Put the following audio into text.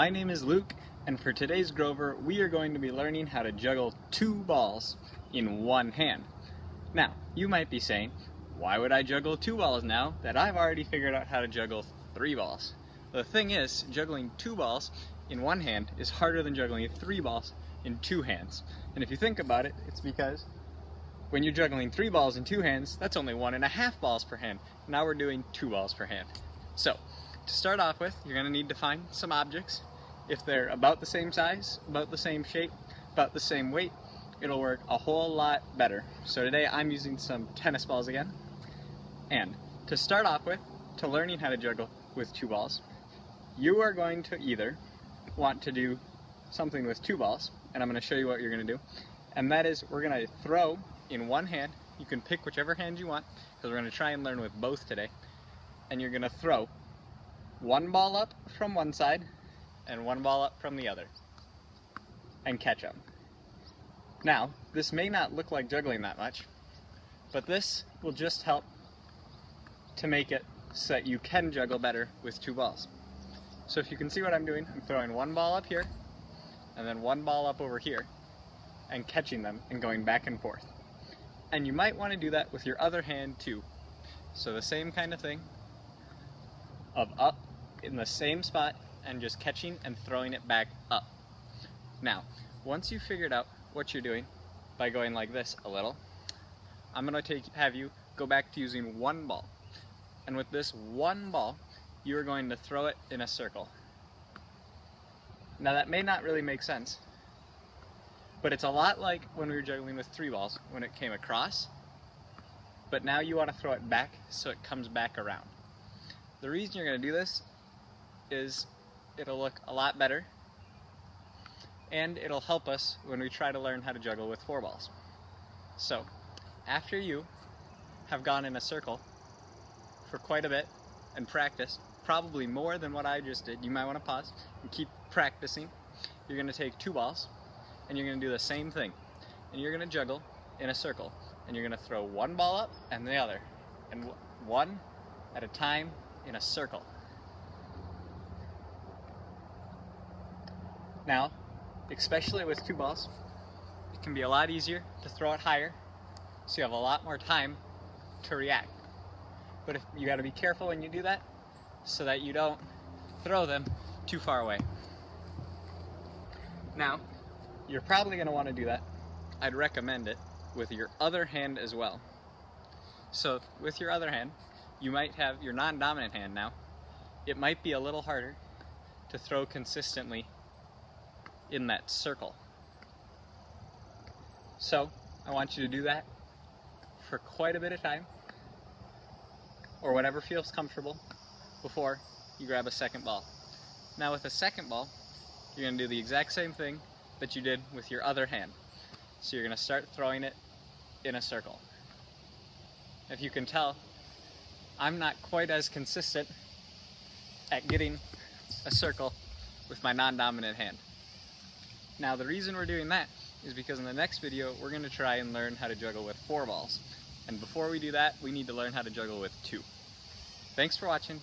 My name is Luke, and for today's Grover, we are going to be learning how to juggle 2 balls in one hand. Now, you might be saying, why would I juggle 2 balls now that I've already figured out how to juggle 3 balls? The thing is, juggling 2 balls in one hand is harder than juggling 3 balls in 2 hands. And if you think about it, it's because when you're juggling 3 balls in 2 hands, that's only 1.5 balls per hand. Now we're doing 2 balls per hand. So, to start off with, you're going to need to find some objects. If they're about the same size, about the same shape, about the same weight, it'll work a whole lot better. So today I'm using some tennis balls again. And to start off with, to learning how to juggle with 2 balls, you are going to either want to do something with 2 balls, and I'm going to show you what you're going to do, and that is we're going to throw in one hand. You can pick whichever hand you want, because we're going to try and learn with both today, and you're going to throw 1 ball up from one side and 1 ball up from the other and catch them. Now, this may not look like juggling that much, but this will just help to make it so that you can juggle better with 2 balls. So if you can see what I'm doing, I'm throwing 1 ball up here and then 1 ball up over here and catching them and going back and forth. And you might want to do that with your other hand too. So the same kind of thing of up in the same spot and just catching and throwing it back up. Now, once you've figured out what you're doing by going like this a little, I'm going to have you go back to using 1 ball. And with this 1 ball, you're going to throw it in a circle. Now that may not really make sense, but it's a lot like when we were juggling with 3 balls, when it came across, but now you want to throw it back so it comes back around. The reason you're going to do this is it'll look a lot better, and it'll help us when we try to learn how to juggle with 4 balls. So, after you have gone in a circle for quite a bit and practiced, probably more than what I just did, you might want to pause and keep practicing. You're going to take 2 balls and you're going to do the same thing, and you're going to juggle in a circle, and you're going to throw 1 ball up and the other, and 1 at a time in a circle. Now, especially with 2 balls, it can be a lot easier to throw it higher, so you have a lot more time to react. But you got to be careful when you do that, so that you don't throw them too far away. Now, you're probably going to want to do that. I'd recommend it with your other hand as well. So with your other hand, you might have your non-dominant hand now. It might be a little harder to throw consistently in that circle. So I want you to do that for quite a bit of time, or whatever feels comfortable, before you grab a second ball. Now with a second ball, you're going to do the exact same thing that you did with your other hand. So you're going to start throwing it in a circle. If you can tell, I'm not quite as consistent at getting a circle with my non-dominant hand. Now the reason we're doing that is because in the next video we're going to try and learn how to juggle with 4 balls. And before we do that, we need to learn how to juggle with 2. Thanks for watching.